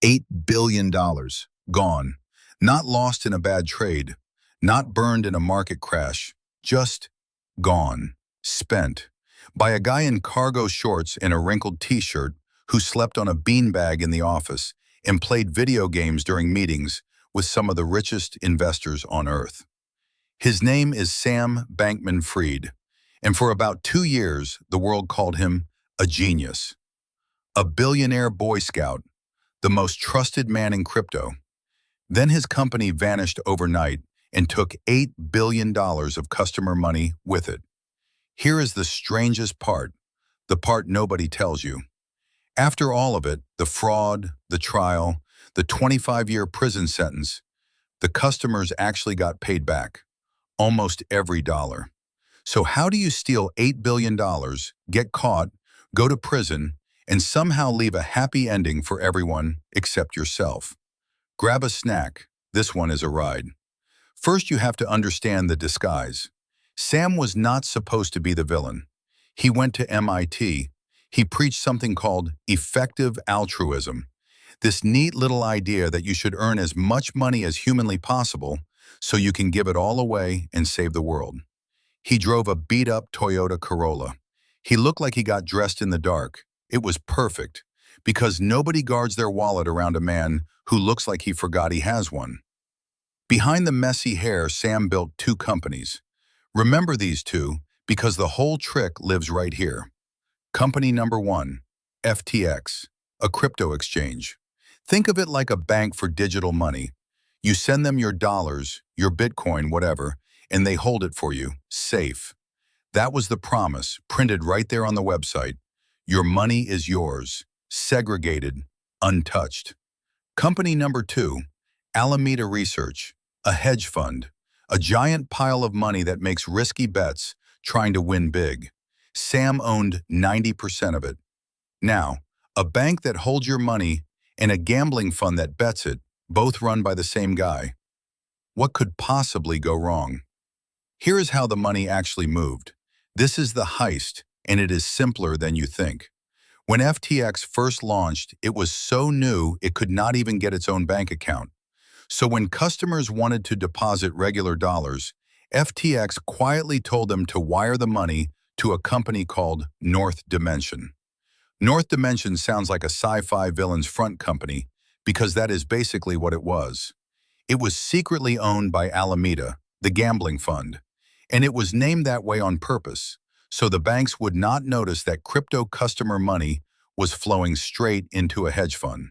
$8 billion. Gone. Not lost in a bad trade. Not burned in a market crash. Just gone. Spent. By a guy in cargo shorts and a wrinkled t-shirt who slept on a beanbag in the office and played video games during meetings with some of the richest investors on earth. His name is Sam Bankman-Fried, and for about 2 years, the world called him a genius, a billionaire Boy Scout, the most trusted man in crypto. Then his company vanished overnight and took $8 billion of customer money with it. Here is the strangest part, the part nobody tells you. After all of it, the fraud, the trial, the 25-year prison sentence, the customers actually got paid back. Almost every dollar. So how do you steal $8 billion, get caught, go to prison, and somehow leave a happy ending for everyone except yourself? Grab a snack. This one is a ride. First, you have to understand the disguise. Sam was not supposed to be the villain. He went to MIT. He preached something called effective altruism. This neat little idea that you should earn as much money as humanly possible so you can give it all away and save the world. He drove a beat-up Toyota Corolla. He looked like he got dressed in the dark. It was perfect, because nobody guards their wallet around a man who looks like he forgot he has one. Behind the messy hair, Sam built 2 companies. Remember these 2, because the whole trick lives right here. Company number 1, FTX, a crypto exchange. Think of it like a bank for digital money. You send them your dollars, your Bitcoin, whatever, and they hold it for you, safe. That was the promise, printed right there on the website. Your money is yours, segregated, untouched. Company number 2, Alameda Research, a hedge fund, a giant pile of money that makes risky bets trying to win big. Sam owned 90% of it. Now, a bank that holds your money and a gambling fund that bets it, both run by the same guy. What could possibly go wrong? Here is how the money actually moved. This is the heist, and it is simpler than you think. When FTX first launched, it was so new it could not even get its own bank account. So when customers wanted to deposit regular dollars, FTX quietly told them to wire the money to a company called North Dimension. North Dimension sounds like a sci-fi villain's front company, because that is basically what it was. It was secretly owned by Alameda, the gambling fund, and it was named that way on purpose, so the banks would not notice that crypto customer money was flowing straight into a hedge fund.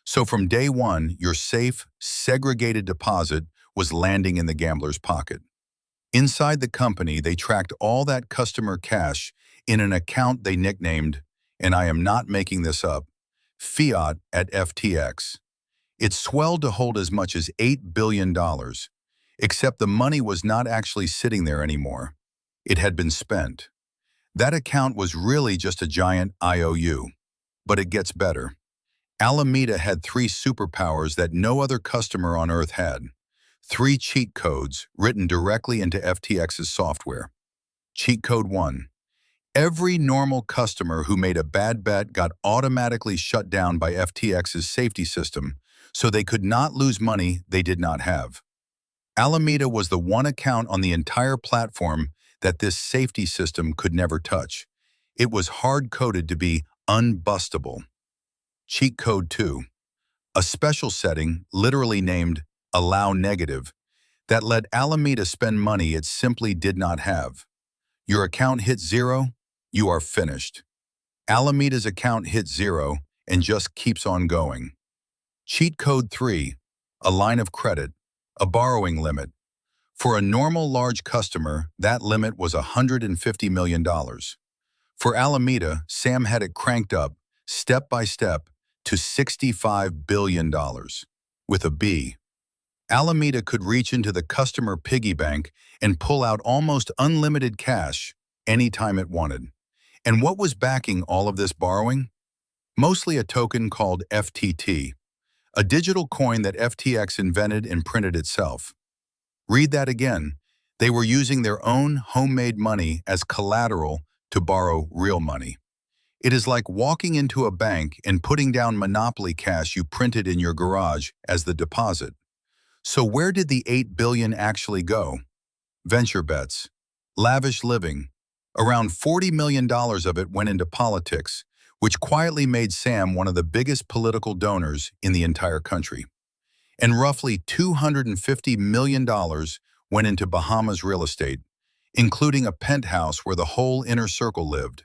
So from day one, your safe, segregated deposit was landing in the gambler's pocket. Inside the company, they tracked all that customer cash in an account they nicknamed, and I am not making this up, Fiat at FTX. It swelled to hold as much as $8 billion, except the money was not actually sitting there anymore. It had been spent. That account was really just a giant IOU. But it gets better. Alameda had 3 superpowers that no other customer on earth had. 3 cheat codes written directly into FTX's software. Cheat code 1. Every normal customer who made a bad bet got automatically shut down by FTX's safety system, so they could not lose money they did not have. Alameda was the one account on the entire platform that this safety system could never touch. It was hard-coded to be unbustable. Cheat code 2. A special setting, literally named Allow Negative, that let Alameda spend money it simply did not have. Your account hits 0, you are finished. Alameda's account hits 0 and just keeps on going. Cheat code 3. A line of credit, a borrowing limit. For a normal large customer, that limit was $150 million. For Alameda, Sam had it cranked up, step by step, to $65 billion, with a B. Alameda could reach into the customer piggy bank and pull out almost unlimited cash anytime it wanted. And what was backing all of this borrowing? Mostly a token called FTT, a digital coin that FTX invented and printed itself. Read that again. They were using their own homemade money as collateral to borrow real money. It is like walking into a bank and putting down Monopoly cash you printed in your garage as the deposit. So where did the $8 billion actually go? Venture bets, lavish living. Around $40 million of it went into politics, which quietly made Sam one of the biggest political donors in the entire country. And roughly $250 million went into Bahamas real estate, including a penthouse where the whole inner circle lived.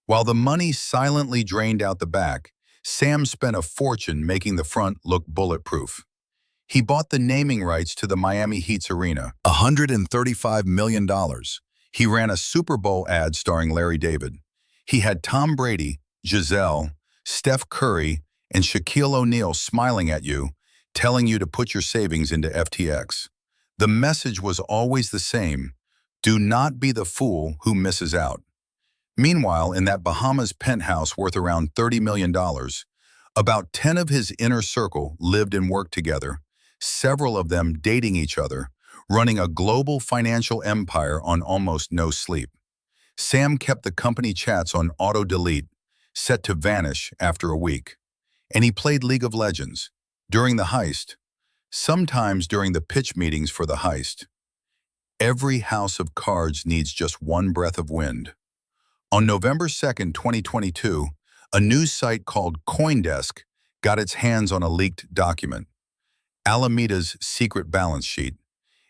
While the money silently drained out the back, Sam spent a fortune making the front look bulletproof. He bought the naming rights to the Miami Heat's arena, $135 million. He ran a Super Bowl ad starring Larry David. He had Tom Brady, Giselle, Steph Curry, and Shaquille O'Neal smiling at you, telling you to put your savings into FTX. The message was always the same: do not be the fool who misses out. Meanwhile, in that Bahamas penthouse worth around $30 million, about 10 of his inner circle lived and worked together, several of them dating each other, running a global financial empire on almost no sleep. Sam kept the company chats on auto-delete, set to vanish after a week. And he played League of Legends during the heist, sometimes during the pitch meetings for the heist. Every house of cards needs just one breath of wind. On November 2nd, 2022, a news site called CoinDesk got its hands on a leaked document, Alameda's secret balance sheet,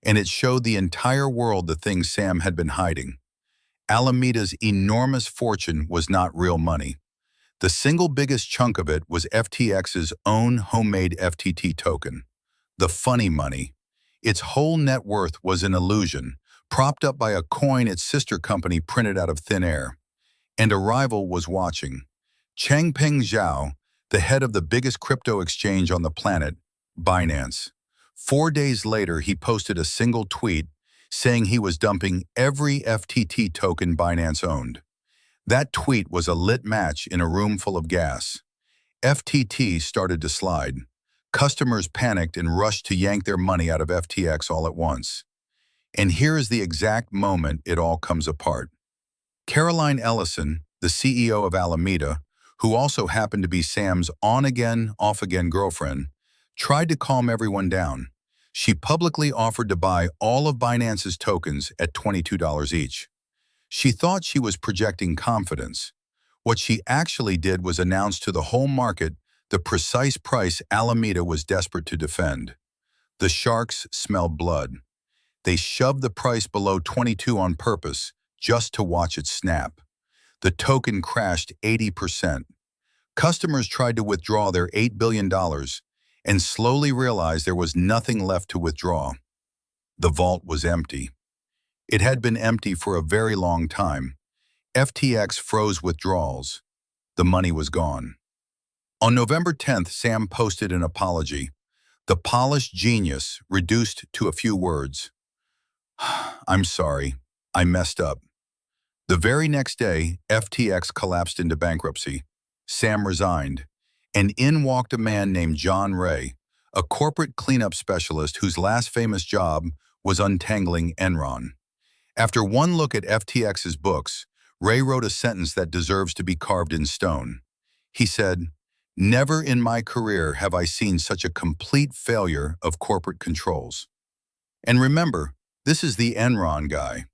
and it showed the entire world the things Sam had been hiding. Alameda's enormous fortune was not real money. The single biggest chunk of it was FTX's own homemade FTT token, the funny money. Its whole net worth was an illusion, propped up by a coin its sister company printed out of thin air. And a rival was watching. Changpeng Zhao, the head of the biggest crypto exchange on the planet, Binance. 4 days later, he posted a single tweet saying he was dumping every FTT token Binance owned. That tweet was a lit match in a room full of gas. FTT started to slide. Customers panicked and rushed to yank their money out of FTX all at once. And here is the exact moment it all comes apart. Caroline Ellison, the CEO of Alameda, who also happened to be Sam's on-again, off-again girlfriend, tried to calm everyone down. She publicly offered to buy all of Binance's tokens at $22 each. She thought she was projecting confidence. What she actually did was announce to the whole market the precise price Alameda was desperate to defend. The sharks smelled blood. They shoved the price below 22 on purpose, just to watch it snap. The token crashed 80%. Customers tried to withdraw their $8 billion and slowly realized there was nothing left to withdraw. The vault was empty. It had been empty for a very long time. FTX froze withdrawals. The money was gone. On November 10th, Sam posted an apology. The polished genius reduced to a few words. I'm sorry. I messed up. The very next day, FTX collapsed into bankruptcy. Sam resigned, and in walked a man named John Ray, a corporate cleanup specialist whose last famous job was untangling Enron. After one look at FTX's books, Ray wrote a sentence that deserves to be carved in stone. He said, "Never in my career have I seen such a complete failure of corporate controls." And remember, this is the Enron guy.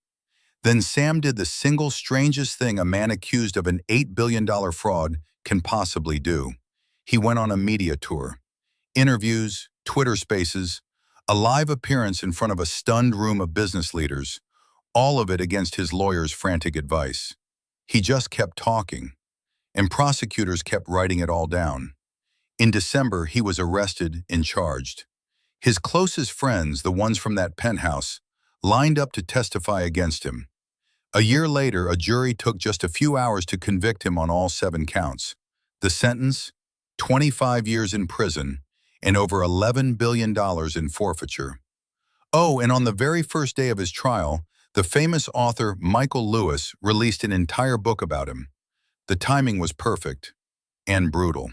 Then Sam did the single strangest thing a man accused of an $8 billion fraud can possibly do. He went on a media tour. Interviews, Twitter spaces, a live appearance in front of a stunned room of business leaders, all of it against his lawyer's frantic advice. He just kept talking, and prosecutors kept writing it all down. In December, he was arrested and charged. His closest friends, the ones from that penthouse, lined up to testify against him. A year later, a jury took just a few hours to convict him on all 7 counts. The sentence? 25 years in prison and over $11 billion in forfeiture. Oh, and on the very first day of his trial, the famous author Michael Lewis released an entire book about him. The timing was perfect and brutal.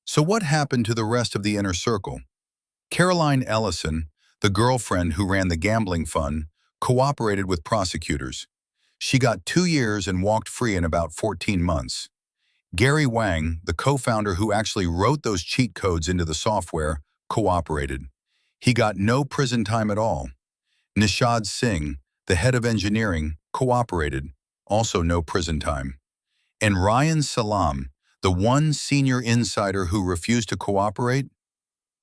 So what happened to the rest of the inner circle? Caroline Ellison, the girlfriend who ran the gambling fund, cooperated with prosecutors. She got 2 years and walked free in about 14 months. Gary Wang, the co-founder who actually wrote those cheat codes into the software, cooperated. He got no prison time at all. Nishad Singh, the head of engineering, cooperated, also no prison time. And Ryan Salam, the one senior insider who refused to cooperate,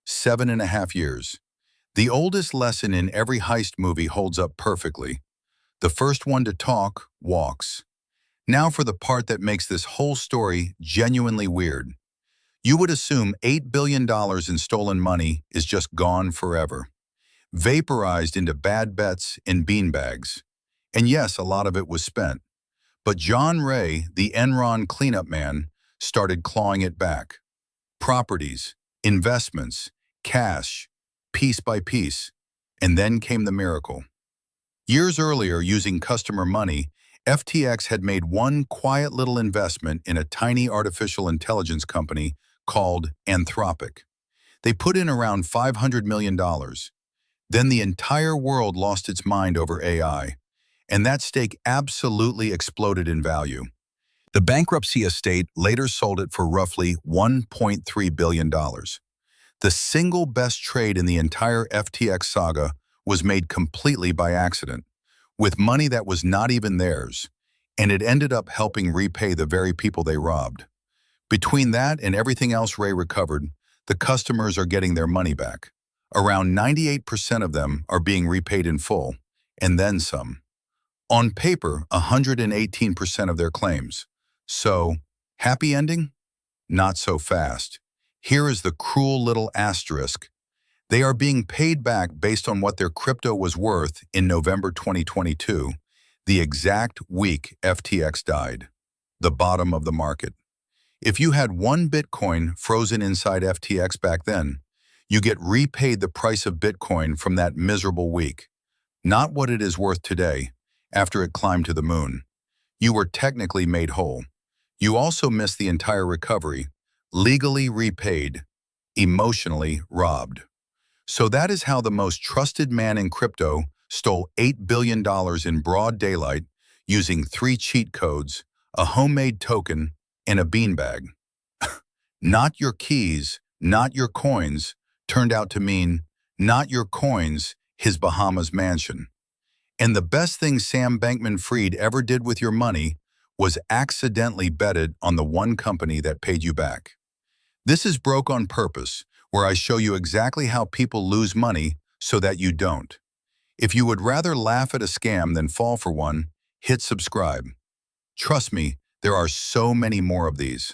7.5 years. The oldest lesson in every heist movie holds up perfectly. The first one to talk walks. Now for the part that makes this whole story genuinely weird. You would assume $8 billion in stolen money is just gone forever, vaporized into bad bets and beanbags. And yes, a lot of it was spent. But John Ray, the Enron cleanup man, started clawing it back. Properties, investments, cash, piece by piece. And then came the miracle. Years earlier, using customer money, FTX had made one quiet little investment in a tiny artificial intelligence company called Anthropic. They put in around $500 million. Then the entire world lost its mind over AI, and that stake absolutely exploded in value. The bankruptcy estate later sold it for roughly $1.3 billion. The single best trade in the entire FTX saga was made completely by accident, with money that was not even theirs, and it ended up helping repay the very people they robbed. Between that and everything else Ray recovered, the customers are getting their money back. Around 98% of them are being repaid in full, and then some. On paper, 118% of their claims. So, happy ending? Not so fast. Here is the cruel little asterisk. They are being paid back based on what their crypto was worth in November 2022, the exact week FTX died, the bottom of the market. If you had one Bitcoin frozen inside FTX back then, you get repaid the price of Bitcoin from that miserable week, not what it is worth today, after it climbed to the moon. You were technically made whole. You also missed the entire recovery, legally repaid, emotionally robbed. So that is how the most trusted man in crypto stole $8 billion in broad daylight using 3 cheat codes, a homemade token, and a beanbag. Not your keys, not your coins, turned out to mean not your coins, his Bahamas mansion. And the best thing Sam Bankman-Fried ever did with your money was accidentally bet it on the one company that paid you back. This is Broke on Purpose, where I show you exactly how people lose money so that you don't. If you would rather laugh at a scam than fall for one, hit subscribe. Trust me, there are so many more of these.